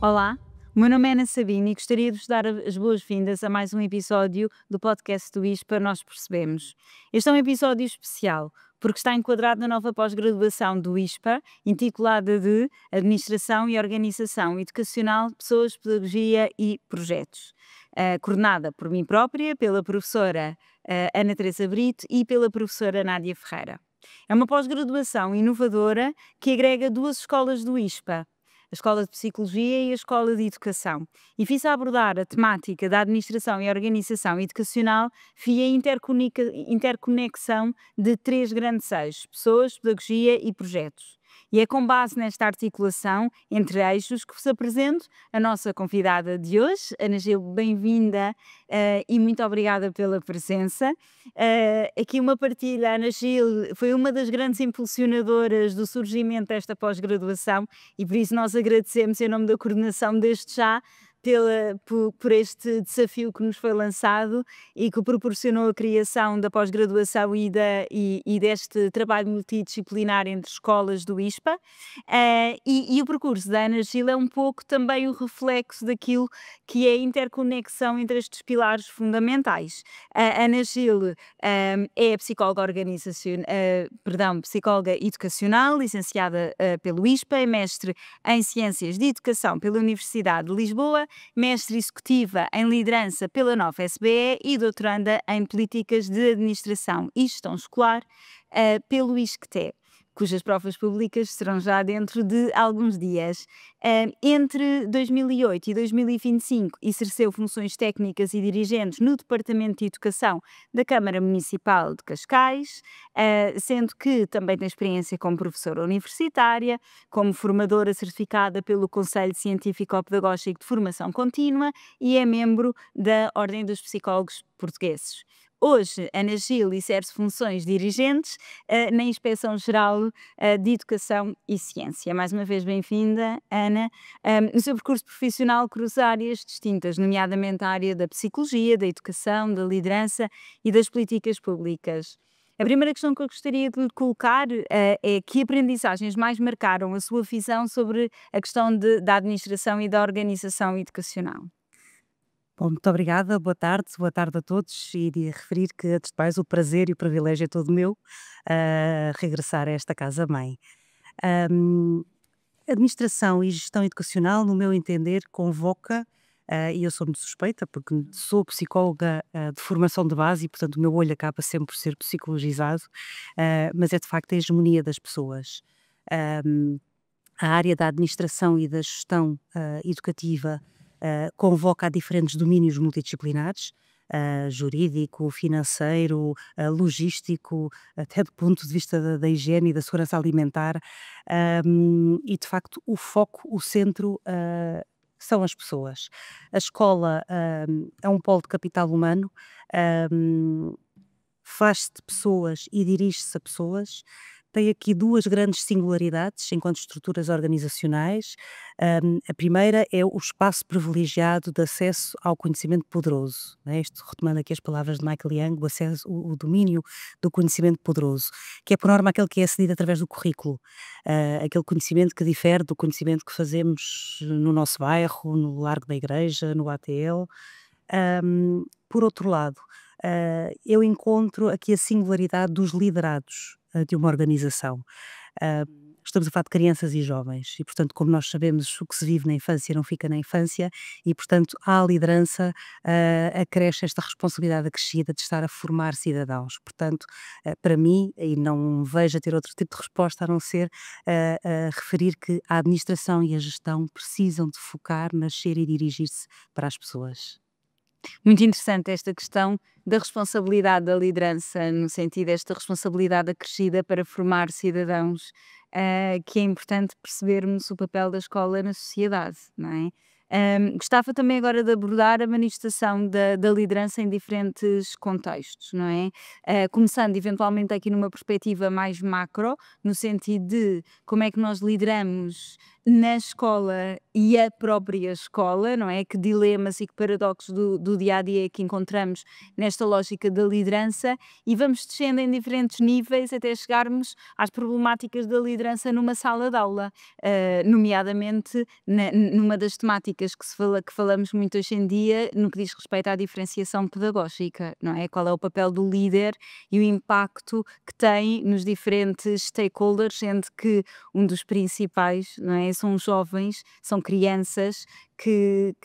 Olá, o meu nome é Ana Sabina e gostaria de vos dar as boas-vindas a mais um episódio do podcast do ISPA Nós Percebemos. Este é um episódio especial porque está enquadrado na nova pós-graduação do ISPA, intitulada de Administração e Organização Educacional, Pessoas, Pedagogia e Projetos, coordenada por mim própria, pela professora Ana Teresa Brito e pela professora Nádia Ferreira. É uma pós-graduação inovadora que agrega duas escolas do ISPA, a Escola de Psicologia e a Escola de Educação, e visa abordar a temática da administração e organização educacional via interconexão de três grandes eixos: pessoas, pedagogia e projetos. E é com base nesta articulação entre eixos que vos apresento a nossa convidada de hoje. Ana Gil, bem-vinda e muito obrigada pela presença. Aqui uma partilha: a Ana Gil foi uma das grandes impulsionadoras do surgimento desta pós-graduação e por isso nós agradecemos em nome da coordenação desde já por este desafio que nos foi lançado e que proporcionou a criação da pós-graduação e deste trabalho multidisciplinar entre escolas do ISPA. E o percurso da Ana Gil é um pouco também o reflexo daquilo que é a interconexão entre estes pilares fundamentais. A Ana Gil é psicóloga educacional, licenciada pelo ISPA, é mestre em Ciências de Educação pela Universidade de Lisboa, mestre executiva em Liderança pela Nova SBE e doutoranda em Políticas de Administração e Gestão Escolar pelo ISCTE, cujas provas públicas serão já dentro de alguns dias. Entre 2008 e 2025 exerceu funções técnicas e dirigentes no Departamento de Educação da Câmara Municipal de Cascais, sendo que também tem experiência como professora universitária, como formadora certificada pelo Conselho Científico-Pedagógico de Formação Contínua e é membro da Ordem dos Psicólogos Portugueses. Hoje, Ana Gil exerce funções dirigentes na Inspeção-Geral de Educação e Ciência. Mais uma vez, bem-vinda, Ana. No seu percurso profissional cruza áreas distintas, nomeadamente a área da psicologia, da educação, da liderança e das políticas públicas. A primeira questão que eu gostaria de lhe colocar é: que aprendizagens mais marcaram a sua visão sobre a questão da administração e da organização educacional? Bom, muito obrigada, boa tarde a todos e de referir que, antes de mais, o prazer e o privilégio é todo meu regressar a esta casa-mãe. Ahm, Administração e gestão educacional, no meu entender, convoca, e eu sou muito suspeita porque sou psicóloga de formação de base e, portanto, o meu olho acaba sempre por ser psicologizado, mas é de facto a hegemonia das pessoas. Ahm, a área da administração e da gestão educativa convoca a diferentes domínios multidisciplinares, jurídico, financeiro, logístico, até do ponto de vista da higiene e da segurança alimentar, e de facto o foco, o centro, são as pessoas. A escola é um polo de capital humano, hum, faz-se de pessoas e dirige-se a pessoas. Tem aqui duas grandes singularidades enquanto estruturas organizacionais. A primeira é o espaço privilegiado de acesso ao conhecimento poderoso, né? Isto retomando aqui as palavras de Michael Young, o acesso, o domínio do conhecimento poderoso, que é por norma aquele que é acedido através do currículo, aquele conhecimento que difere do conhecimento que fazemos no nosso bairro, no Largo da Igreja, no ATL. Por outro lado, eu encontro aqui a singularidade dos liderados de uma organização. Ah, Estamos a falar de crianças e jovens e, portanto, como nós sabemos, o que se vive na infância não fica na infância e, portanto, à liderança acresce esta responsabilidade acrescida de estar a formar cidadãos. Portanto, para mim, e não vejo a ter outro tipo de resposta a não ser a referir que a administração e a gestão precisam de focar, nascer e dirigir-se para as pessoas. Muito interessante esta questão da responsabilidade da liderança, no sentido desta responsabilidade acrescida para formar cidadãos, que é importante percebermos o papel da escola na sociedade, não é? Gostava também agora de abordar a manifestação da liderança em diferentes contextos, não é? Começando eventualmente aqui numa perspectiva mais macro, no sentido de como é que nós lideramos na escola e a própria escola, não é? Que dilemas e que paradoxos do dia a dia que encontramos nesta lógica da liderança, e vamos descendo em diferentes níveis até chegarmos às problemáticas da liderança numa sala de aula, nomeadamente numa das temáticas que falamos muito hoje em dia, no que diz respeito à diferenciação pedagógica, não é? Qual é o papel do líder e o impacto que tem nos diferentes stakeholders, sendo que um dos principais, não é, são os jovens, são crianças que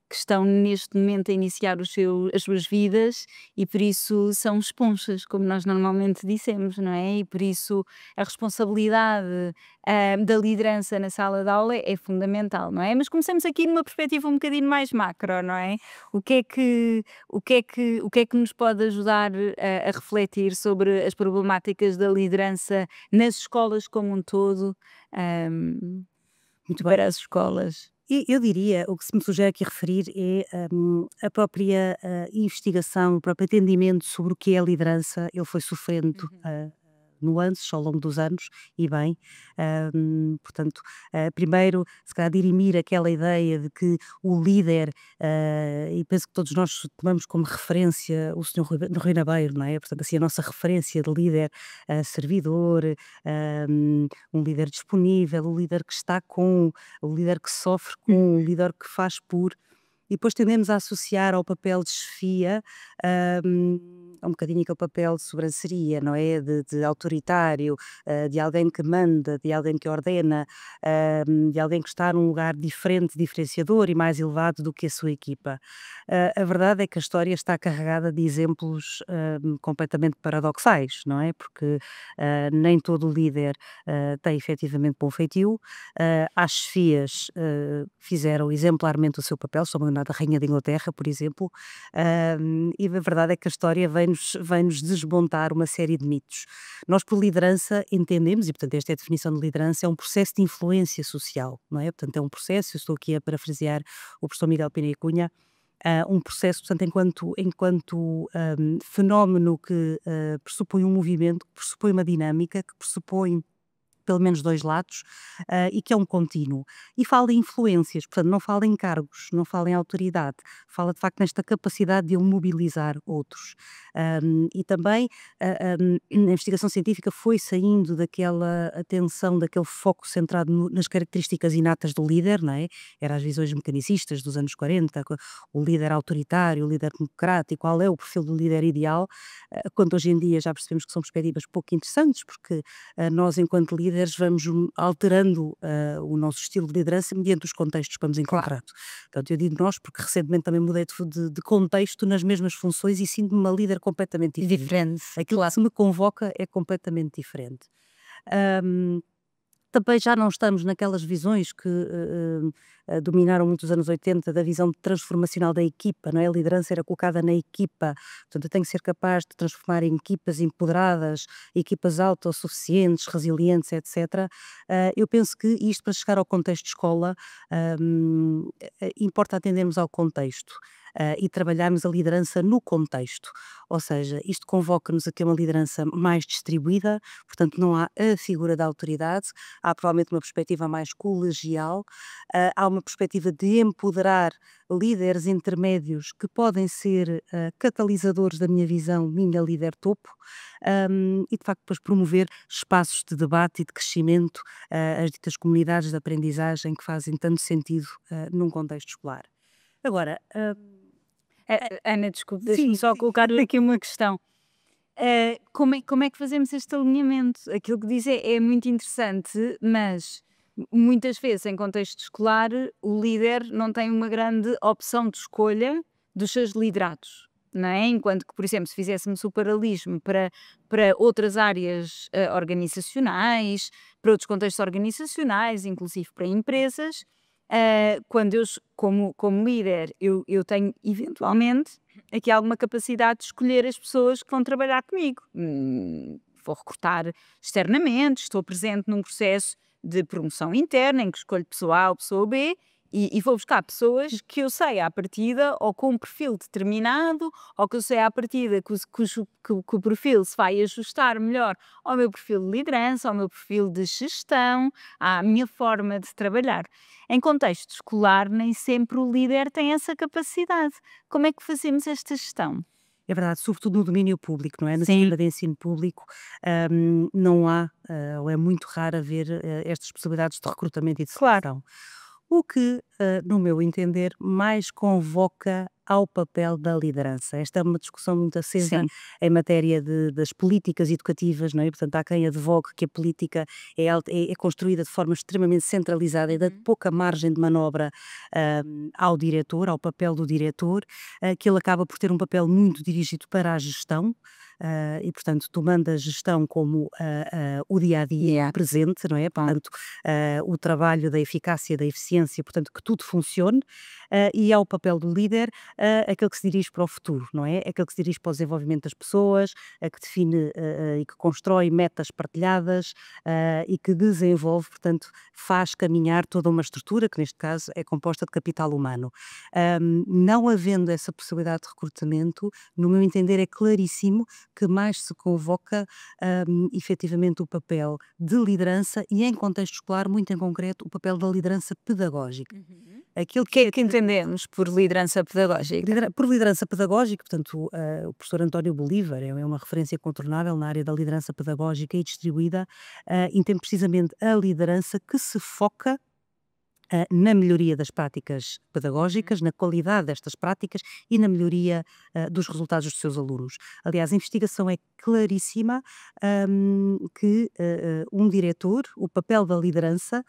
que estão neste momento a iniciar as suas vidas, e por isso são esponjas, como nós normalmente dissemos, não é? E por isso a responsabilidade, da liderança na sala de aula é fundamental, não é? Mas começamos aqui numa perspectiva um bocadinho mais macro, não é? O que é que nos pode ajudar a refletir sobre as problemáticas da liderança nas escolas como um todo, hum, Muito bem. para as escolas? E eu diria, o que se me sugere aqui referir é a própria investigação, o próprio entendimento sobre o que é a liderança. Ele foi sofrendo Uhum. nuances ao longo dos anos, e bem. Portanto, primeiro, se calhar, dirimir aquela ideia de que o líder, e penso que todos nós tomamos como referência o Senhor Rui Nabeiro, não é? Portanto, assim, a nossa referência de líder servidor, um líder disponível, o líder que está com, o líder que sofre com, o líder que faz por. E depois tendemos a associar ao papel de chefia, um bocadinho aquele papel de sobranceria, não é? De autoritário, de alguém que manda, de alguém que ordena, de alguém que está num lugar diferente, diferenciador e mais elevado do que a sua equipa. A verdade é que a história está carregada de exemplos completamente paradoxais, não é? Porque nem todo líder tem efetivamente bom feitio. As chefias fizeram exemplarmente o seu papel, sou a Rainha de Inglaterra, por exemplo, e a verdade é que a história vem-nos desmontar uma série de mitos. Nós, por liderança, entendemos, e portanto esta é a definição de liderança, é um processo de influência social, não é? Portanto, é um processo, eu estou aqui a parafrasear o professor Miguel Pina e Cunha, um processo, portanto, enquanto fenómeno que pressupõe um movimento, que pressupõe uma dinâmica, que pressupõe pelo menos dois lados, e que é um contínuo. E fala em influências, portanto, não fala em cargos, não fala em autoridade, fala de facto nesta capacidade de eu mobilizar outros. E também a investigação científica foi saindo daquela atenção, daquele foco centrado nas características inatas do líder, não é? Era as visões mecanicistas dos anos 40, o líder autoritário, o líder democrático, qual é o perfil do líder ideal, quando hoje em dia já percebemos que são perspectivas pouco interessantes, porque nós, enquanto líderes, vamos alterando o nosso estilo de liderança mediante os contextos que vamos encontrando. Portanto, eu digo nós porque recentemente também mudei de contexto nas mesmas funções e sinto-me uma líder completamente diferente. Diferente, Aquilo claro. que se me convoca é completamente diferente. Ahm, Também já não estamos naquelas visões que dominaram muitos anos 80, da visão transformacional da equipa, não é? A liderança era colocada na equipa, portanto eu tenho que ser capaz de transformar em equipas empoderadas, equipas autossuficientes, resilientes, etc. Eu penso que isto, para chegar ao contexto de escola, importa atendermos ao contexto. E trabalharmos a liderança no contexto, ou seja, isto convoca-nos a ter uma liderança mais distribuída, portanto não há a figura da autoridade, há provavelmente uma perspectiva mais colegial, há uma perspectiva de empoderar líderes intermédios que podem ser catalisadores da minha visão, minha líder topo, e de facto depois promover espaços de debate e de crescimento, as ditas comunidades de aprendizagem que fazem tanto sentido num contexto escolar. Agora, Ana, desculpe, deixa-me sim, só sim. colocar aqui uma questão. Como é que fazemos este alinhamento? Aquilo que diz é muito interessante, mas muitas vezes, em contexto escolar, o líder não tem uma grande opção de escolha dos seus liderados, não é? Enquanto que, por exemplo, se fizéssemos o paralelismo para outras áreas organizacionais, para outros contextos organizacionais, inclusive para empresas, quando como líder, eu tenho eventualmente aqui alguma capacidade de escolher as pessoas que vão trabalhar comigo. Vou recrutar externamente, estou presente num processo de promoção interna em que escolho pessoa A ou pessoa B, E vou buscar pessoas que eu sei à partida, ou com um perfil determinado, ou que eu sei à partida que o perfil se vai ajustar melhor ao meu perfil de liderança, ao meu perfil de gestão, à minha forma de trabalhar. Em contexto escolar, nem sempre o líder tem essa capacidade. Como é que fazemos esta gestão? É verdade, sobretudo no domínio público, não é? No Sim, sistema de ensino público, não há, ou é muito raro haver, estas possibilidades de recrutamento e de claro. seleção. O que, no meu entender, mais convoca ao papel da liderança. Esta é uma discussão muito acesa Sim. em matéria das políticas educativas, não é? Portanto, há quem advogue que a política é construída de forma extremamente centralizada e dá Uhum. pouca margem de manobra ao diretor, ao papel do diretor, que ele acaba por ter um papel muito dirigido para a gestão. E, portanto, tomando a gestão como o dia a dia Yeah. presente, não é? Bom. Portanto, o trabalho da eficácia, da eficiência, portanto, que tudo funcione, e é o papel do líder, aquele que se dirige para o futuro, não é? Aquele que se dirige para o desenvolvimento das pessoas, que define e que constrói metas partilhadas e que desenvolve, portanto, faz caminhar toda uma estrutura, que neste caso é composta de capital humano. Não havendo essa possibilidade de recrutamento, no meu entender, é claríssimo que mais se convoca efetivamente o papel de liderança e, em contexto escolar, muito em concreto, o papel da liderança pedagógica. Uhum. Aquilo O que é que é que entendemos por liderança pedagógica? por liderança pedagógica, portanto, o professor António Bolívar é uma referência incontornável na área da liderança pedagógica e distribuída, entende precisamente a liderança que se foca na melhoria das práticas Uhum. pedagógicas, na qualidade destas práticas e na melhoria dos resultados dos seus alunos. Aliás, a investigação é claríssima que um diretor, o papel da liderança,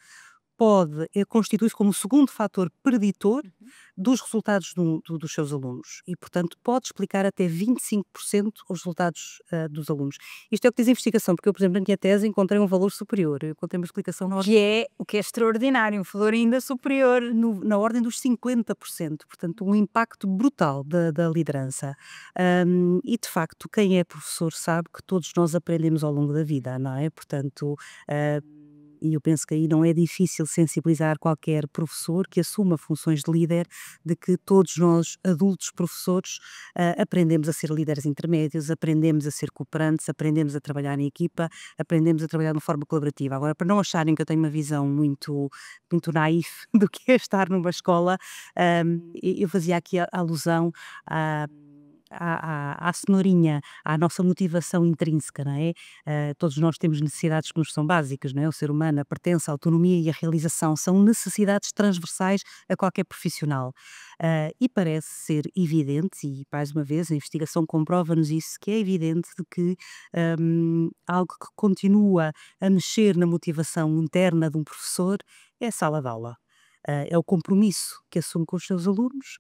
pode constitui-se como o segundo fator preditor Uhum. dos resultados dos seus alunos e, portanto, pode explicar até 25% os resultados dos alunos. Isto é o que diz a investigação, porque eu, por exemplo, na minha tese encontrei um valor superior. Eu encontrei uma explicação O que é extraordinário, um valor ainda superior. na ordem dos 50%, portanto, um impacto brutal da liderança. E, de facto, quem é professor sabe que todos nós aprendemos ao longo da vida, não é? Portanto, e eu penso que aí não é difícil sensibilizar qualquer professor que assuma funções de líder, de que todos nós, adultos professores, aprendemos a ser líderes intermédios, aprendemos a ser cooperantes, aprendemos a trabalhar em equipa, aprendemos a trabalhar de uma forma colaborativa. Agora, para não acharem que eu tenho uma visão muito naif do que é estar numa escola, eu fazia aqui a alusão a à cenourinha, à nossa motivação intrínseca, não é? Todos nós temos necessidades que nos são básicas, não é? O ser humano, a pertença, a autonomia e a realização são necessidades transversais a qualquer profissional. E parece ser evidente, e mais uma vez a investigação comprova-nos isso, que é evidente de que algo que continua a mexer na motivação interna de um professor é a sala de aula. É o compromisso que assume com os seus alunos,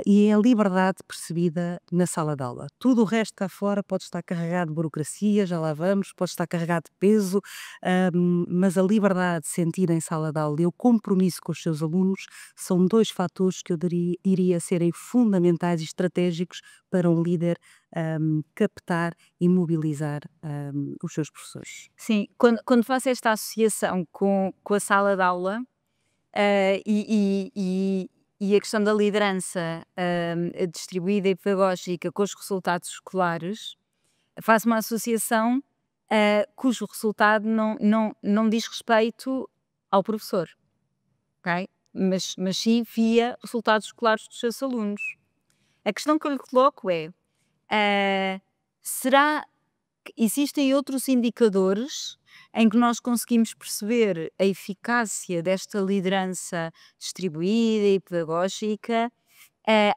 e é a liberdade percebida na sala de aula. Tudo o resto cá fora pode estar carregado de burocracia, já lá vamos, pode estar carregado de peso, mas a liberdade de sentir em sala de aula e o compromisso com os seus alunos são dois fatores que eu diria serem fundamentais e estratégicos para um líder captar e mobilizar os seus professores. Sim, quando faço esta associação com a sala de aula, e a questão da liderança, distribuída e pedagógica com os resultados escolares, faço uma associação, cujo resultado não diz respeito ao professor, ok? Mas sim via resultados escolares dos seus alunos. A questão que eu lhe coloco é, ah, será que existem outros indicadores em que nós conseguimos perceber a eficácia desta liderança distribuída e pedagógica,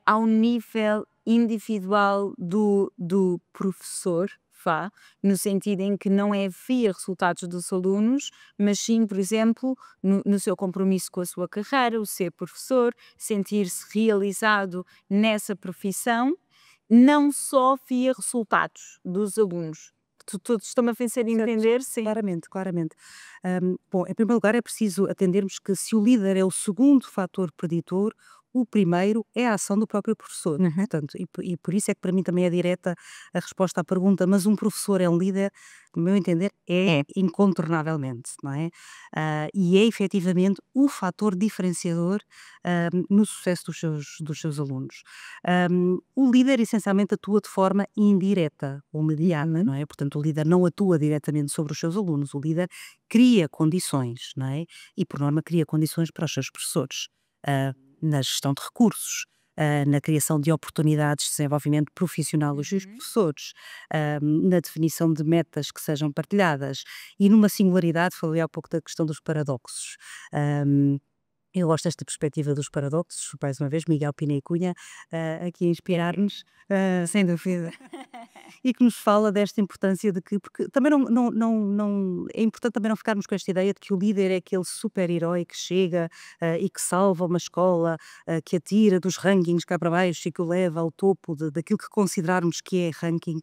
ao nível individual do professor, vá, no sentido em que não é via resultados dos alunos, mas sim, por exemplo, no seu compromisso com a sua carreira, o ser professor, sentir-se realizado nessa profissão, não só via resultados dos alunos. Todos estão-me a fazer Certo. entender? Sim. Claramente, claramente. Bom, em primeiro lugar é preciso atendermos que se o líder é o segundo fator preditor, o primeiro é a ação do próprio professor. Portanto, e por isso é que para mim também é direta a resposta à pergunta, mas um professor é um líder, no meu entender, é incontornavelmente, não é? E é efetivamente o fator diferenciador no sucesso dos seus alunos. O líder essencialmente atua de forma indireta ou mediada, não é? Portanto, o líder não atua diretamente sobre os seus alunos, o líder cria condições, não é? E por norma cria condições para os seus professores, na gestão de recursos, na criação de oportunidades de desenvolvimento profissional dos seus professores, na definição de metas que sejam partilhadas e numa singularidade, falei há pouco da questão dos paradoxos. Hum, eu gosto desta perspectiva dos paradoxos, mais uma vez, Miguel Pina e Cunha, aqui a inspirar-nos, sem dúvida, e que nos fala desta importância de que, porque também é importante também não ficarmos com esta ideia de que o líder é aquele super-herói que chega e que salva uma escola, que atira dos rankings cá para baixo e que o leva ao topo daquilo que considerarmos que é ranking.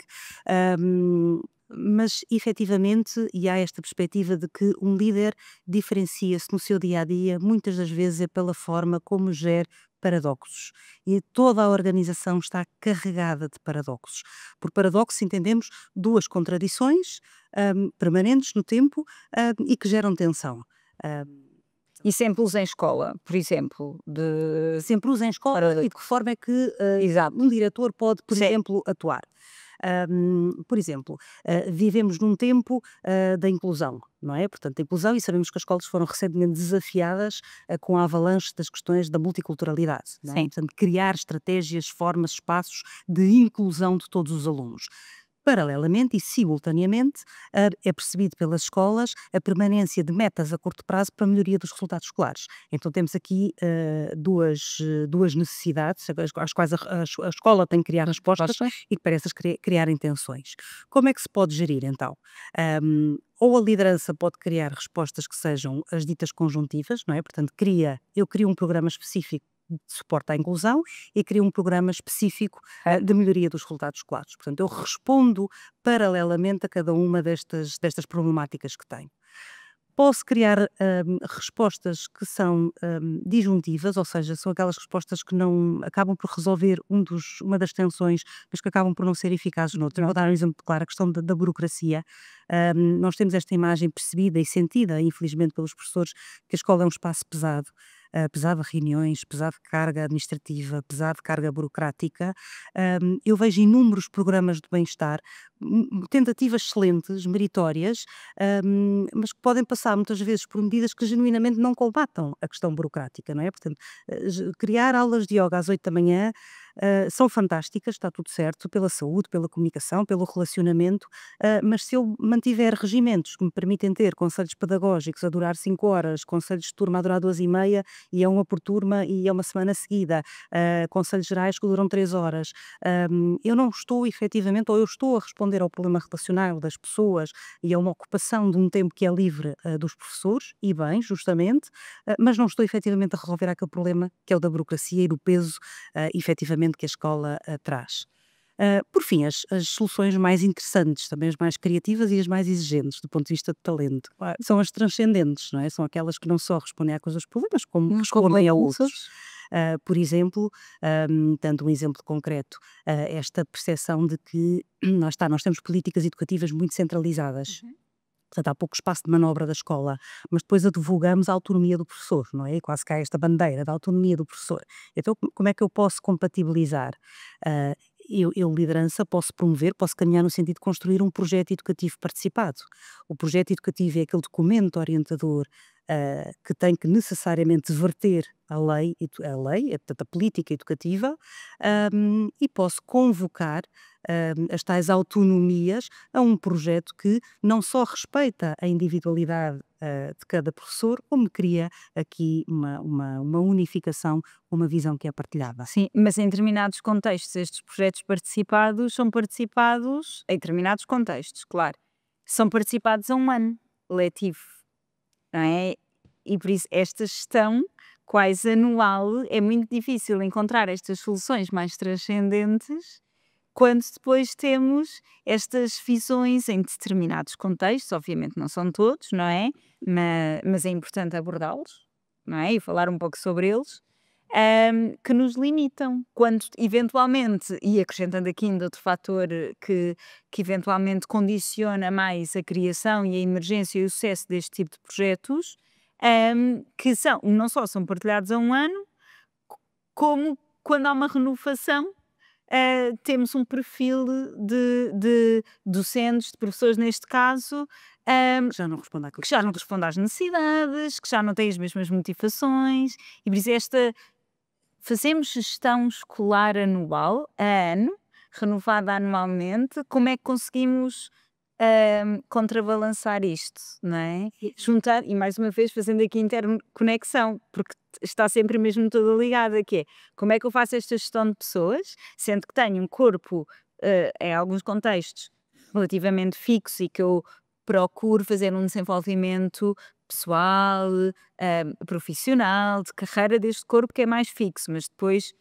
Mas efetivamente, e há esta perspectiva de que um líder diferencia-se no seu dia a dia, muitas das vezes é pela forma como gera paradoxos. E toda a organização está carregada de paradoxos. Por paradoxo entendemos duas contradições permanentes no tempo e que geram tensão. E sempre os em escola, por exemplo, de... Sempre os em escola e de que forma é que Exato. um diretor pode, por Sim. exemplo, atuar. Por exemplo, vivemos num tempo da inclusão, não é? Portanto, a inclusão, e sabemos que as escolas foram recentemente desafiadas com a avalanche das questões da multiculturalidade, não é? Sim. Portanto, criar estratégias, formas, espaços de inclusão de todos os alunos. Paralelamente e simultaneamente, é percebido pelas escolas a permanência de metas a curto prazo para a melhoria dos resultados escolares. Então temos aqui duas necessidades às quais a escola tem que criar respostas e que para essas criar intenções. Como é que se pode gerir então? Ou a liderança pode criar respostas que sejam as ditas conjuntivas, não é? Portanto, eu crio um programa específico de suporte à inclusão e crio um programa específico de melhoria dos resultados escolares. Portanto, eu respondo paralelamente a cada uma destas problemáticas que tenho. Posso criar respostas que são disjuntivas, ou seja, são aquelas respostas que não acabam por resolver uma das tensões, mas que acabam por não ser eficazes noutra. Vou dar um exemplo claro, a questão da burocracia. Nós temos esta imagem percebida e sentida, infelizmente, pelos professores, que a escola é um espaço pesado. Pesado de reuniões, pesado de carga administrativa, pesado de carga burocrática. Eu vejo inúmeros programas de bem-estar, tentativas excelentes, meritórias, mas que podem passar muitas vezes por medidas que genuinamente não combatam a questão burocrática, não é? Portanto, criar aulas de yoga às 8 da manhã são fantásticas, está tudo certo, pela saúde, pela comunicação, pelo relacionamento, mas se eu mantiver regimentos que me permitem ter conselhos pedagógicos a durar 5 horas, conselhos de turma a durar 2h30 e é uma por turma e é uma semana seguida, conselhos gerais que duram 3 horas, eu não estou efetivamente, ou eu estou a responder ao problema relacional das pessoas e a uma ocupação de um tempo que é livre dos professores, e bem, justamente, mas não estou efetivamente a resolver aquele problema que é o da burocracia e do peso efetivamente que a escola traz. Por fim, as soluções mais interessantes, também as mais criativas e as mais exigentes do ponto de vista de talento, são as transcendentes, não é? São aquelas que não só respondem a coisas problemas, como respondem a outros. Por exemplo, dando um exemplo concreto, esta percepção de que nós temos políticas educativas muito centralizadas. Portanto, há pouco espaço de manobra da escola, mas depois advogamos a autonomia do professor, não é? E quase que há esta bandeira da autonomia do professor. Então, como é que eu posso compatibilizar? Ah, eu, liderança, posso promover, posso caminhar no sentido de construir um projeto educativo participado. O projeto educativo é aquele documento orientador que tem que necessariamente verter a lei, portanto, a política educativa, e posso convocar as tais autonomias a um projeto que não só respeita a individualidade de cada professor, como cria aqui uma unificação, uma visão que é partilhada. Sim, mas em determinados contextos, estes projetos participados são participados, em determinados contextos, claro, são participados a um ano letivo, não é? E por isso esta gestão quase anual é muito difícil encontrar estas soluções mais transcendentes quando depois temos estas visões em determinados contextos, obviamente não são todos, não é? Mas é importante abordá-los, não é? E falar um pouco sobre eles. que nos limitam, quando eventualmente, e acrescentando aqui ainda outro fator que eventualmente condiciona mais a criação e a emergência e o sucesso deste tipo de projetos, que não só são partilhados a um ano, como quando há uma renovação, temos um perfil de docentes, de professores neste caso, Já não respondo àquilo que já não responde às necessidades, que já não têm as mesmas motivações, e por isso fazemos gestão escolar anual, a ano, renovada anualmente, como é que conseguimos contrabalançar isto, não é? Juntar, e mais uma vez fazendo aqui interconexão, porque está sempre mesmo toda ligada, que é como é que eu faço esta gestão de pessoas, sendo que tenho um corpo, em alguns contextos, relativamente fixo e que eu procuro fazer um desenvolvimento pessoal, profissional, de carreira deste corpo que é mais fixo, mas depois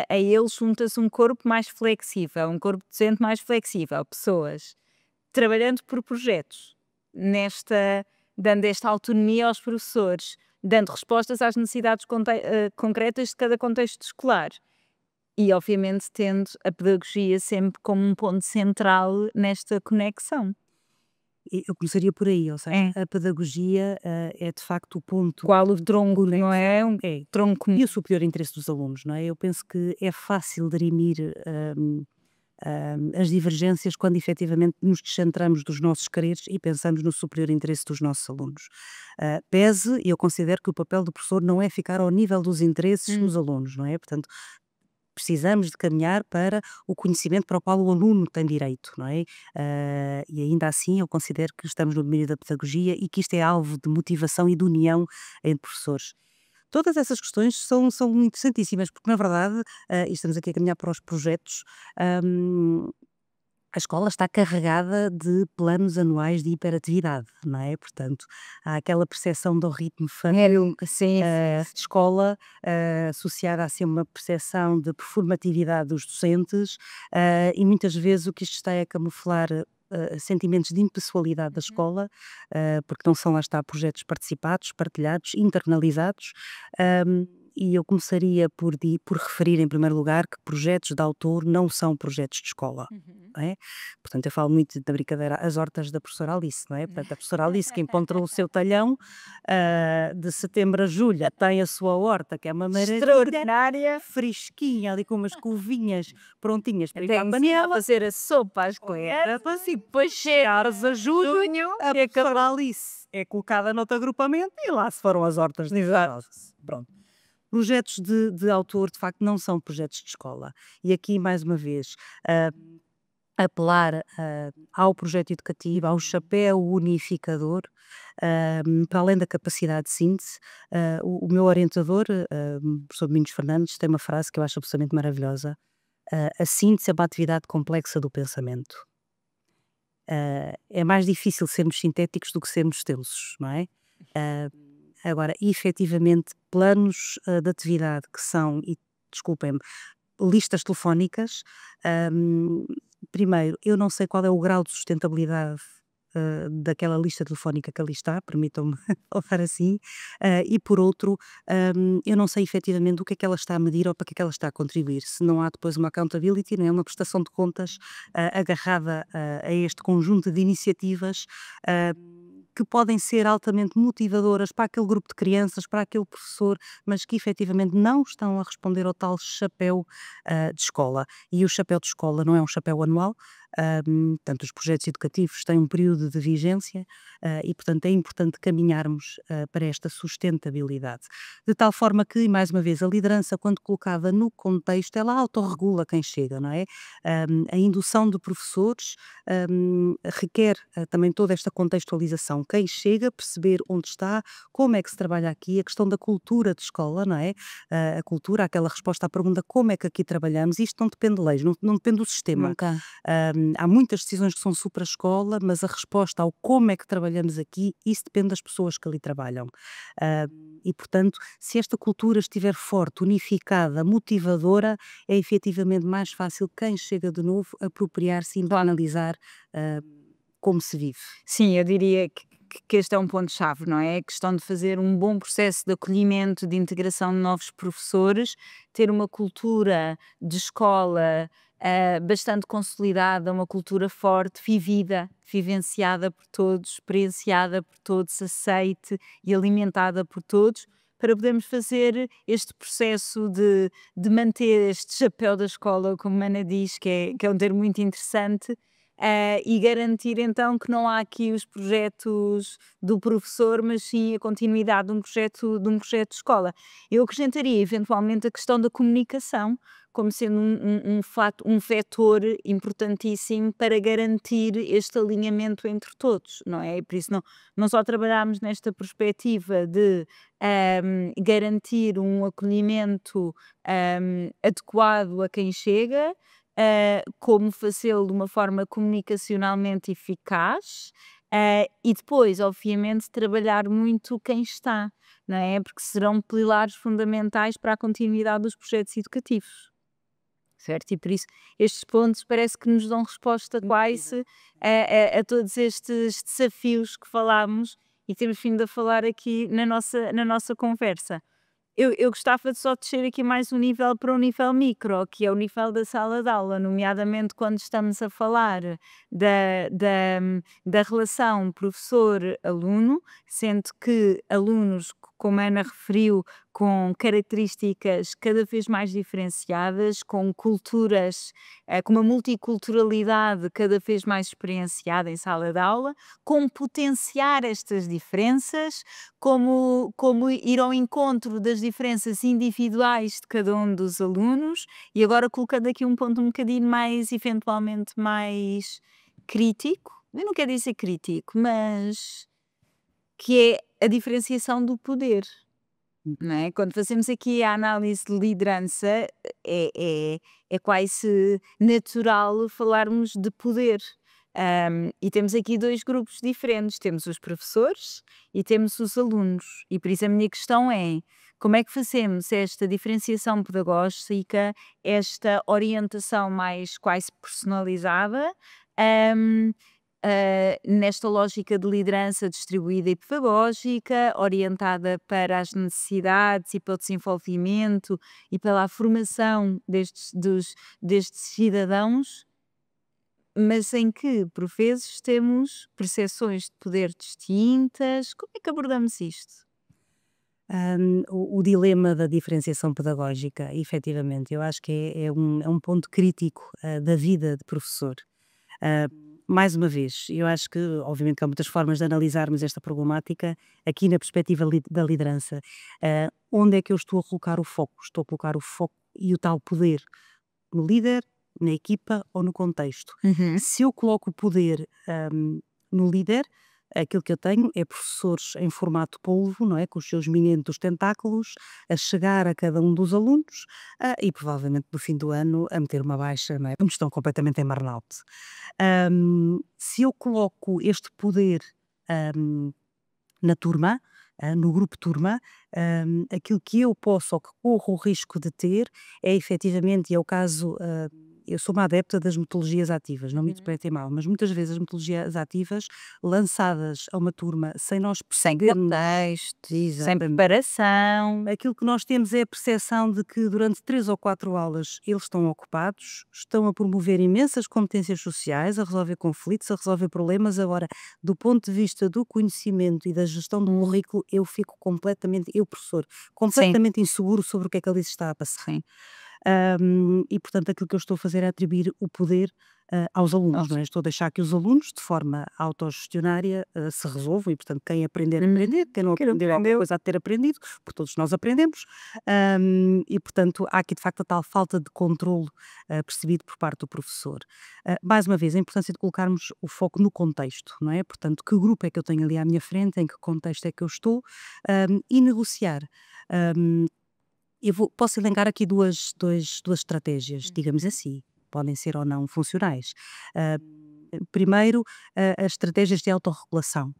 a ele junta-se um corpo mais flexível, um corpo docente mais flexível, pessoas trabalhando por projetos, dando esta autonomia aos professores, dando respostas às necessidades concretas de cada contexto escolar. E, obviamente, tendo a pedagogia sempre como um ponto central nesta conexão. Eu começaria por aí, ou seja, É. a pedagogia é de facto o ponto Qual o tronco, de não é? Um é, tronco. e o superior interesse dos alunos, não é? Eu penso que é fácil dirimir as divergências quando efetivamente nos descentramos dos nossos quereres e pensamos no superior interesse dos nossos alunos. Pese, eu considero que o papel do professor não é ficar ao nível dos interesses dos alunos, não é? Portanto, precisamos de caminhar para o conhecimento para o qual o aluno tem direito, não é? E ainda assim eu considero que estamos no domínio da pedagogia e que isto é alvo de motivação e de união entre professores. Todas essas questões são interessantíssimas, porque na verdade, e estamos aqui a caminhar para os projetos, hum, a escola está carregada de planos anuais de hiperatividade, não é? Portanto, há aquela percepção do ritmo Sim. escola, associada a ser uma percepção de performatividade dos docentes, e muitas vezes o que isto está é a camuflar sentimentos de impessoalidade da escola, porque não são, lá está, projetos participados, partilhados, internalizados. E eu começaria por referir, em primeiro lugar, que projetos de autor não são projetos de escola. Não é? Portanto, eu falo muito da brincadeira, as hortas da professora Alice, não é? Portanto, a professora Alice que encontra o seu talhão, de setembro a julho tem a sua horta, que é uma maravilha, Extraordinária. fresquinha, ali com umas couvinhas prontinhas para ir para a Tem que panela. fazer a sopa às crianças e depois chegares a junho A e acabou. professora Alice é colocada noutro agrupamento e lá se foram as hortas de rosas. Pronto. Projetos de autor, de facto, não são projetos de escola. E aqui, mais uma vez, apelar ao projeto educativo, ao chapéu unificador, para além da capacidade de síntese. O meu orientador, o professor Domingos Fernandes, tem uma frase que eu acho absolutamente maravilhosa. A síntese é uma atividade complexa do pensamento. É mais difícil sermos sintéticos do que sermos extensos, não é? Ah, Agora, efetivamente, planos de atividade que são, e desculpem-me, listas telefónicas. Primeiro, eu não sei qual é o grau de sustentabilidade daquela lista telefónica que ali está, permitam-me falar assim, e por outro, eu não sei efetivamente o que é que ela está a medir ou para que é que ela está a contribuir, se não há depois uma accountability, não é? Uma prestação de contas agarrada a este conjunto de iniciativas que podem ser altamente motivadoras para aquele grupo de crianças, para aquele professor, mas que efetivamente não estão a responder ao tal chapéu de escola. E o chapéu de escola não é um chapéu anual, portanto, os projetos educativos têm um período de vigência e, portanto, é importante caminharmos para esta sustentabilidade. De tal forma que, mais uma vez, a liderança, quando colocada no contexto, ela autorregula quem chega, não é? A indução de professores requer também toda esta contextualização. Quem chega, perceber onde está, como é que se trabalha aqui, a questão da cultura de escola, não é? A cultura, aquela resposta à pergunta como é que aqui trabalhamos, isto não depende de leis, não depende do sistema. Nunca. Há muitas decisões que são supra-escola, mas a resposta ao como é que trabalhamos aqui, isso depende das pessoas que ali trabalham. E, portanto, se esta cultura estiver forte, unificada, motivadora, é efetivamente mais fácil quem chega de novo apropriar-se e analisar como se vive. Sim, eu diria que que este é um ponto-chave, não é? A questão de fazer um bom processo de acolhimento, de integração de novos professores, ter uma cultura de escola bastante consolidada, uma cultura forte, vivida, vivenciada por todos, experienciada por todos, aceite e alimentada por todos, para podermos fazer este processo de manter este chapéu da escola, como a Ana diz, que é um termo muito interessante, e garantir então que não há aqui os projetos do professor, mas sim a continuidade de um projeto de escola. Eu acrescentaria eventualmente a questão da comunicação, como sendo um vetor importantíssimo para garantir este alinhamento entre todos, não é? E por isso não só trabalharmos nesta perspectiva de garantir um acolhimento adequado a quem chega, como fazê-lo de uma forma comunicacionalmente eficaz, e depois, obviamente, trabalhar muito quem está, não é? Porque serão pilares fundamentais para a continuidade dos projetos educativos. Certo? E por isso estes pontos parece que nos dão resposta quase a todos estes desafios que falámos e temos vindo a falar aqui na nossa conversa. Eu gostava de só descer aqui mais um nível para um nível micro, que é o nível da sala de aula, nomeadamente quando estamos a falar da relação professor-aluno, sendo que alunos, como a Ana referiu, com características cada vez mais diferenciadas, com culturas, com uma multiculturalidade cada vez mais experienciada em sala de aula, como potenciar estas diferenças, como ir ao encontro das diferenças individuais de cada um dos alunos, e agora colocando aqui um ponto um bocadinho mais, eventualmente mais crítico, eu não quero dizer crítico, mas que é a diferenciação do poder, não é? Quando fazemos aqui a análise de liderança, é quase natural falarmos de poder. E temos aqui dois grupos diferentes, temos os professores e temos os alunos. E por isso a minha questão é, como é que fazemos esta diferenciação pedagógica, esta orientação mais quase personalizada, hum, nesta lógica de liderança distribuída e pedagógica, orientada para as necessidades e para o desenvolvimento e pela formação destes cidadãos, mas em que, por vezes, temos percepções de poder distintas. Como é que abordamos isto? O dilema da diferenciação pedagógica, efetivamente, eu acho que é um ponto crítico da vida de professor. Ah, Mais uma vez, eu acho que, obviamente, que há muitas formas de analisarmos esta problemática aqui na perspectiva da liderança. Onde é que eu estou a colocar o foco? Estou a colocar o foco e o tal poder no líder, na equipa ou no contexto. Uhum. Se eu coloco o poder no líder, aquilo que eu tenho é professores em formato polvo, não é? Com os seus minutos tentáculos, a chegar a cada um dos alunos e provavelmente no fim do ano a meter uma baixa, não é? Porque estão completamente em burnout. Se eu coloco este poder hum, na turma, no grupo turma, aquilo que eu posso ou que corro o risco de ter é efetivamente, e é o caso, eu sou uma adepta das metodologias ativas, não me Uhum. interpretem mal, mas muitas vezes as metodologias ativas lançadas a uma turma sem nós Sem percebermos contexto, sem exatamente. preparação. Aquilo que nós temos é a percepção de que durante 3 ou 4 aulas eles estão ocupados, estão a promover imensas competências sociais, a resolver conflitos, a resolver problemas. Agora, do ponto de vista do conhecimento e da gestão do currículo, eu fico completamente, eu professor, Sim, completamente inseguro sobre o que é que ali se está a passar. sim. E portanto aquilo que eu estou a fazer é atribuir o poder aos alunos, não é? Estou a deixar que os alunos, de forma autogestionária, se resolvam e, portanto, quem aprender, aprender, quem não Quem não aprender, alguma aprendeu. coisa há de ter aprendido, porque todos nós aprendemos, e, portanto, há aqui, de facto, a tal falta de controlo percebido por parte do professor. Mais uma vez, a importância de colocarmos o foco no contexto, não é? Portanto, que grupo é que eu tenho ali à minha frente, em que contexto é que eu estou, e negociar. Hum, posso elencar aqui duas estratégias, digamos assim, podem ser ou não funcionais. Ah, Primeiro, as estratégias de autorregulação.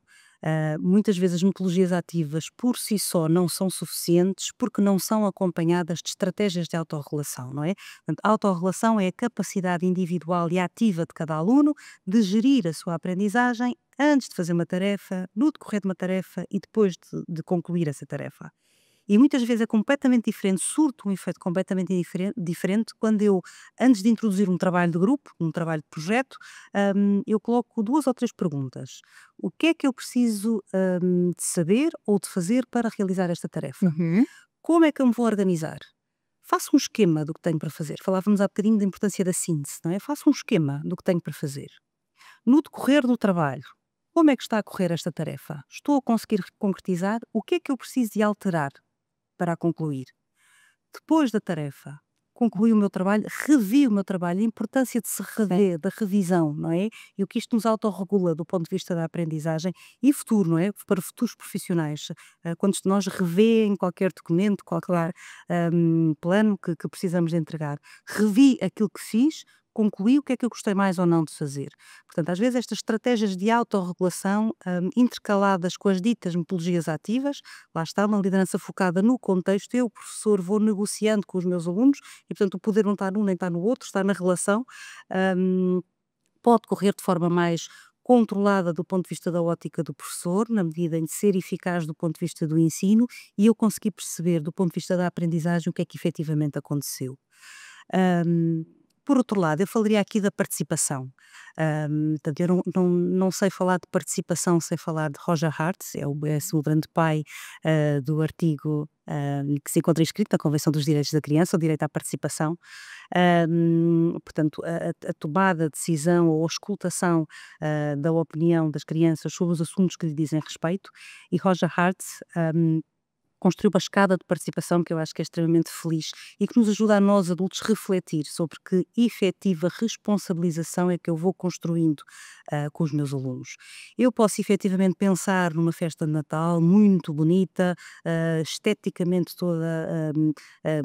Muitas vezes as metodologias ativas por si só não são suficientes porque não são acompanhadas de estratégias de autorregulação, não é? Portanto, a autorregulação é a capacidade individual e ativa de cada aluno de gerir a sua aprendizagem antes de fazer uma tarefa, no decorrer de uma tarefa e depois de concluir essa tarefa. E muitas vezes é completamente diferente, surte um efeito completamente diferente quando eu, antes de introduzir um trabalho de grupo, um trabalho de projeto, eu coloco 2 ou 3 perguntas. O que é que eu preciso, de saber ou de fazer para realizar esta tarefa? Uhum. Como é que eu me vou organizar? Faço um esquema do que tenho para fazer. Falávamos há bocadinho da importância da síntese, não é? Faço um esquema do que tenho para fazer. No decorrer do trabalho, como é que está a correr esta tarefa? Estou a conseguir concretizar? O que é que eu preciso de alterar para a concluir? Depois da tarefa, concluí o meu trabalho, revi o meu trabalho, a importância de se rever, da revisão, não é? E o que isto nos autorregula do ponto de vista da aprendizagem e futuro, não é? Para futuros profissionais. Quantos de nós revêem qualquer documento, qualquer plano que precisamos de entregar? Revi aquilo que fiz, concluí o que é que eu gostei mais ou não de fazer. Portanto, às vezes estas estratégias de autorregulação, intercaladas com as ditas metodologias ativas, lá está, uma liderança focada no contexto, eu, professor, vou negociando com os meus alunos e, portanto, o poder não está num nem está no outro, está na relação, hum, pode correr de forma mais controlada do ponto de vista da ótica do professor, na medida em ser eficaz do ponto de vista do ensino e eu conseguir perceber do ponto de vista da aprendizagem o que é que efetivamente aconteceu. Hum, por outro lado, eu falaria aqui da participação. Portanto, eu não sei falar de participação sem falar de Roger Hart, o grande pai do artigo que se encontra inscrito na Convenção dos Direitos da Criança, o direito à participação. Portanto, a tomada de decisão ou a escutação da opinião das crianças sobre os assuntos que lhe dizem respeito. E Roger Hart construiu uma escada de participação que eu acho que é extremamente feliz e que nos ajuda a nós adultos refletir sobre que efetiva responsabilização é que eu vou construindo com os meus alunos. Eu posso efetivamente pensar numa festa de Natal muito bonita, esteticamente toda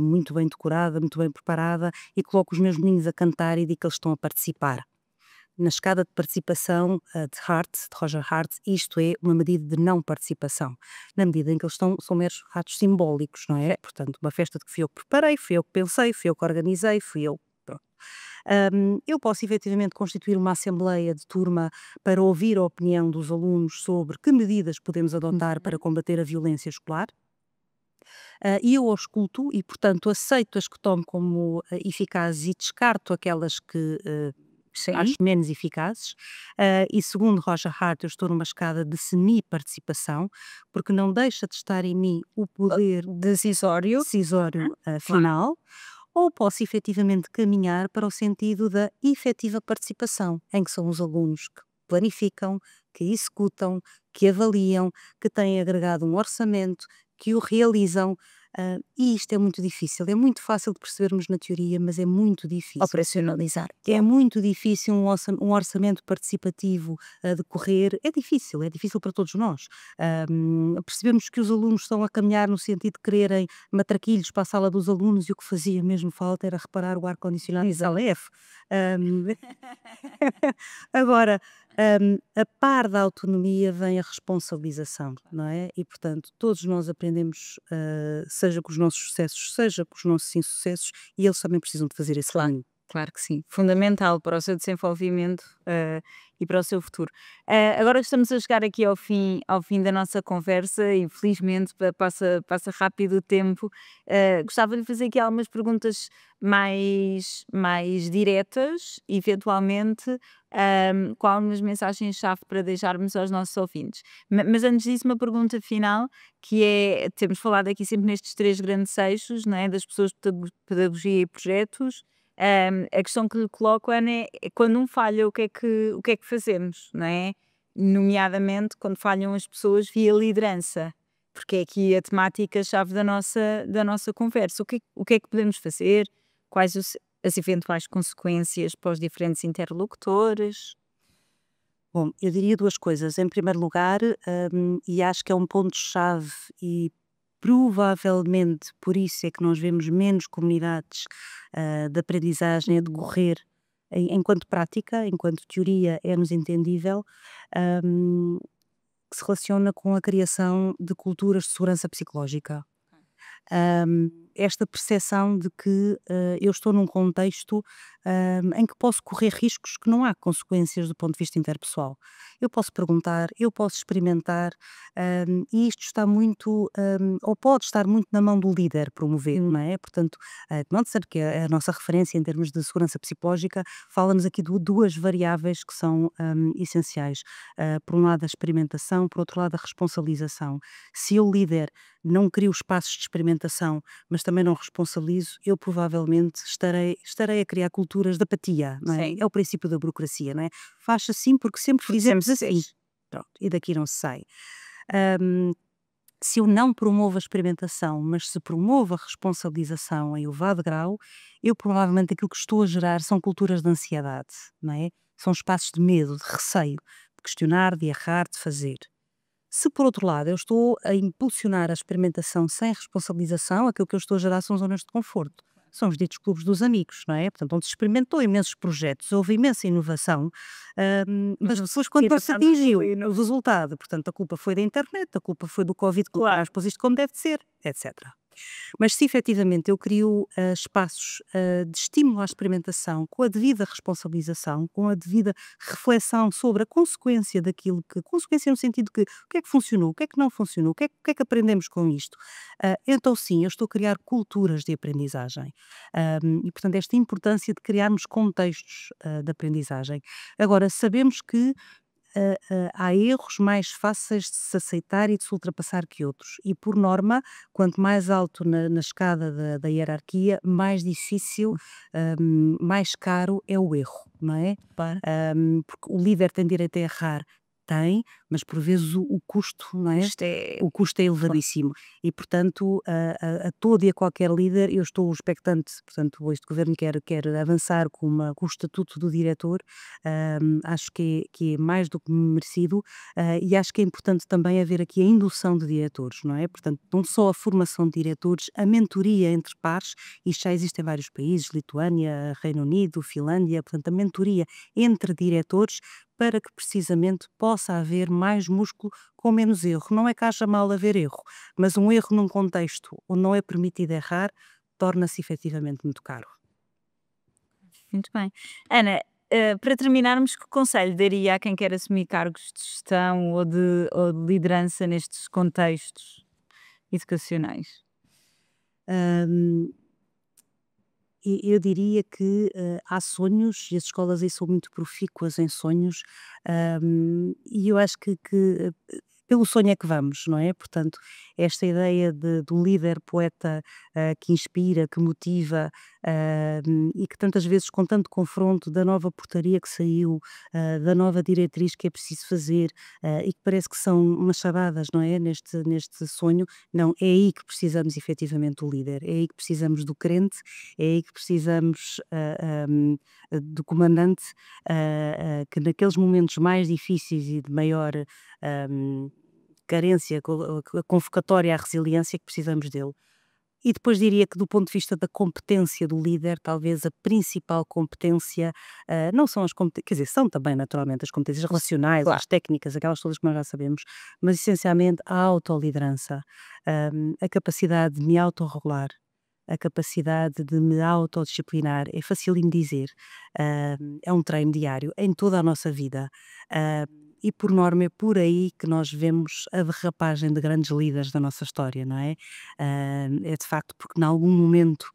muito bem decorada, muito bem preparada e coloco os meus meninos a cantar e digo que eles estão a participar. Na escada de participação de Roger Hart, isto é uma medida de não participação, na medida em que eles são meros atos simbólicos, não é? Portanto, uma festa de que fui eu que preparei, fui eu que pensei, fui eu que organizei, fui eu. Pronto. Eu posso efetivamente constituir uma assembleia de turma para ouvir a opinião dos alunos sobre que medidas podemos adotar para combater a violência escolar. E eu ausculto e, portanto, aceito as que tomo como eficazes e descarto aquelas que acho menos eficazes. E segundo Roger Hart, eu estou numa escada de semi-participação, porque não deixa de estar em mim o poder Decisório. decisório final, ou posso efetivamente caminhar para o sentido da efetiva participação, em que são os alunos que planificam, que executam, que avaliam, que têm agregado um orçamento, que o realizam. E isto é muito difícil. É muito fácil de percebermos na teoria, mas é muito difícil. Operacionalizar. É muito difícil um orçamento participativo a decorrer. É difícil para todos nós. Percebemos que os alunos estão a caminhar no sentido de quererem matraquilhos para a sala dos alunos e o que fazia mesmo falta era reparar o ar-condicionado da sala F. Agora, a par da autonomia vem a responsabilização, não é? E, portanto, todos nós aprendemos, seja com os nossos sucessos, seja com os nossos insucessos, e eles também precisam de fazer esse caminho. Claro que sim, fundamental para o seu desenvolvimento e para o seu futuro. Agora estamos a chegar aqui ao fim da nossa conversa, infelizmente passa rápido o tempo. Gostava de lhe fazer aqui algumas perguntas mais diretas, eventualmente, com algumas mensagens-chave para deixarmos aos nossos ouvintes. Mas antes disso, uma pergunta final, que é, temos falado aqui sempre nestes 3 grandes eixos, não é? Das pessoas de pedagogia e projetos. A questão que lhe coloco, Ana, é quando um falha, o que é que fazemos, não é? Nomeadamente quando falham as pessoas via liderança, porque é aqui a temática-chave da nossa conversa. O que é que podemos fazer? Quais as eventuais consequências para os diferentes interlocutores? Bom, eu diria 2 coisas. Em primeiro lugar, e acho que é um ponto-chave e provavelmente por isso é que nós vemos menos comunidades, de aprendizagem a decorrer enquanto prática, enquanto teoria é-nos entendível, hum, que se relaciona com a criação de culturas de segurança psicológica. Esta percepção de que eu estou num contexto em que posso correr riscos que não há consequências do ponto de vista interpessoal. Eu posso perguntar, eu posso experimentar, e isto está muito, ou pode estar muito na mão do líder promover, não é? Portanto, a Edmondson, que é a nossa referência em termos de segurança psicológica, fala-nos aqui de duas variáveis que são essenciais. Por um lado, a experimentação, por outro lado, a responsabilização. Se eu, líder, não crio espaços de experimentação, mas também não responsabilizo, eu provavelmente estarei a criar culturas de apatia, não é? Sim. É o princípio da burocracia, não é? Faz assim porque sempre fizemos sempre assim. fez. Pronto, e daqui não se sai. Hum, Se eu não promovo a experimentação, mas se promovo a responsabilização em elevado grau, eu provavelmente aquilo que estou a gerar são culturas de ansiedade, não é? São espaços de medo, de receio, de questionar, de errar, de fazer. Se por outro lado eu estou a impulsionar a experimentação sem responsabilização, aquilo que eu estou a gerar são zonas de conforto. São os ditos clubes dos amigos, não é? Portanto, onde se experimentou imensos projetos, houve imensa inovação, mas depois quando não se atingiu o resultado, portanto, a culpa foi da internet, a culpa foi do Covid que Claro. não pôs isto como deve de ser, etc. Mas se efetivamente eu crio espaços de estímulo à experimentação, com a devida responsabilização, com a devida reflexão sobre a consequência daquilo que. Consequência no sentido que o que é que funcionou, o que é que não funcionou, o que é que aprendemos com isto. Então, sim, eu estou a criar culturas de aprendizagem. E, portanto, esta importância de criarmos contextos de aprendizagem. Agora, sabemos que há erros mais fáceis de se aceitar e de se ultrapassar que outros. E, por norma, quanto mais alto na escada da hierarquia, mais difícil, mais caro é o erro, não é? Claro. Porque o líder tem direito a errar, tem, mas por vezes o custo, não é? Isto é. O custo é elevadíssimo e, portanto, a todo e a qualquer líder, eu estou expectante, portanto, este governo quer avançar com o estatuto do diretor, acho que é mais do que merecido, e acho que é importante também haver aqui a indução de diretores, não é? Portanto, não só a formação de diretores, a mentoria entre pares, isto já existe em vários países, Lituânia, Reino Unido, Finlândia, portanto, a mentoria entre diretores para que precisamente possa haver mais músculo com menos erro. Não é que haja mal haver erro, mas um erro num contexto onde não é permitido errar torna-se efetivamente muito caro. Muito bem. Ana, para terminarmos, que conselho daria a quem quer assumir cargos de gestão ou de liderança nestes contextos educacionais? Hum, eu diria que há sonhos e as escolas aí são muito profícuas em sonhos, e eu acho que pelo sonho é que vamos, não é? Portanto, esta ideia do líder poeta que inspira, que motiva, e que tantas vezes, com tanto confronto da nova portaria que saiu, da nova diretriz que é preciso fazer, e que parece que são umas charadas, não é? Neste sonho, não, é aí que precisamos efetivamente do líder, é aí que precisamos do crente, é aí que precisamos do comandante, que naqueles momentos mais difíceis e de maior carência, a convocatória à resiliência que precisamos dele. E depois diria que do ponto de vista da competência do líder, talvez a principal competência, não são as competências, quer dizer, são também naturalmente as competências relacionais, Claro. as técnicas, aquelas todas que nós já sabemos, mas essencialmente a autoliderança, a capacidade de me autorregular, a capacidade de me autodisciplinar, é facílimo dizer, é um treino diário em toda a nossa vida. E por norma é por aí que nós vemos a derrapagem de grandes líderes da nossa história, não é? É de facto porque em algum momento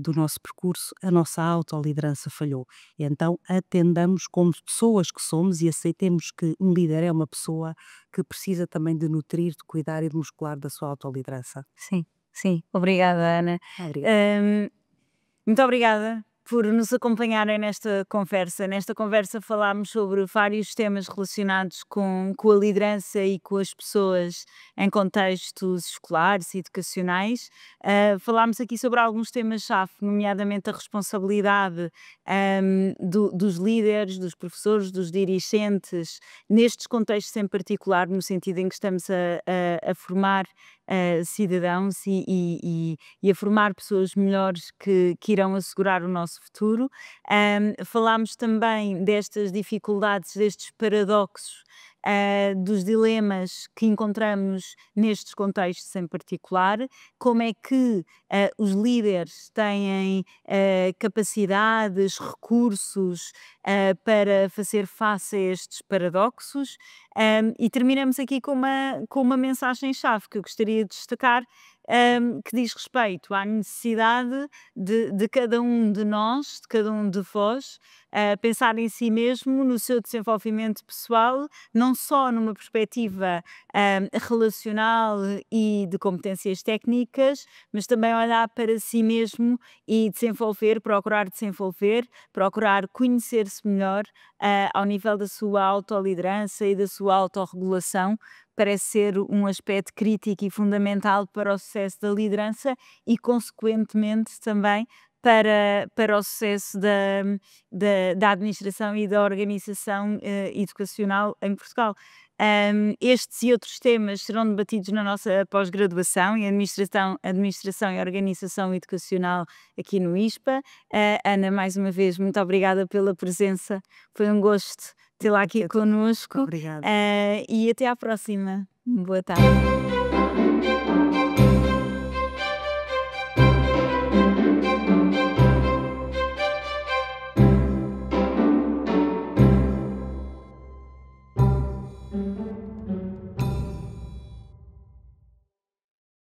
do nosso percurso a nossa autoliderança falhou. E então atendamos como pessoas que somos e aceitemos que um líder é uma pessoa que precisa também de nutrir, de cuidar e de muscular da sua autoliderança. Sim, sim. Obrigada, Ana. Obrigada. Hum, Muito obrigada por nos acompanharem nesta conversa. Nesta conversa falámos sobre vários temas relacionados com a liderança e com as pessoas em contextos escolares e educacionais. Falámos aqui sobre alguns temas-chave, nomeadamente a responsabilidade dos líderes, dos professores, dos dirigentes, nestes contextos em particular, no sentido em que estamos a formar cidadãos e a formar pessoas melhores que irão assegurar o nosso futuro. Falámos também destas dificuldades, destes paradoxos dos dilemas que encontramos nestes contextos em particular, como é que os líderes têm capacidades, recursos para fazer face a estes paradoxos. E terminamos aqui com uma mensagem-chave que eu gostaria de destacar, que diz respeito à necessidade de cada um de nós, de cada um de vós, pensar em si mesmo, no seu desenvolvimento pessoal, não só numa perspectiva relacional e de competências técnicas, mas também olhar para si mesmo e procurar conhecer-se melhor ao nível da sua autoliderança e da sua autorregulação. Parece ser um aspecto crítico e fundamental para o sucesso da liderança e, consequentemente, também para o sucesso da administração e da organização educacional em Portugal. Estes e outros temas serão debatidos na nossa pós-graduação em administração e Organização Educacional aqui no ISPA. Ana, mais uma vez, muito obrigada pela presença. Foi um gosto tê-la aqui connosco. Obrigada. E até à próxima. Boa tarde.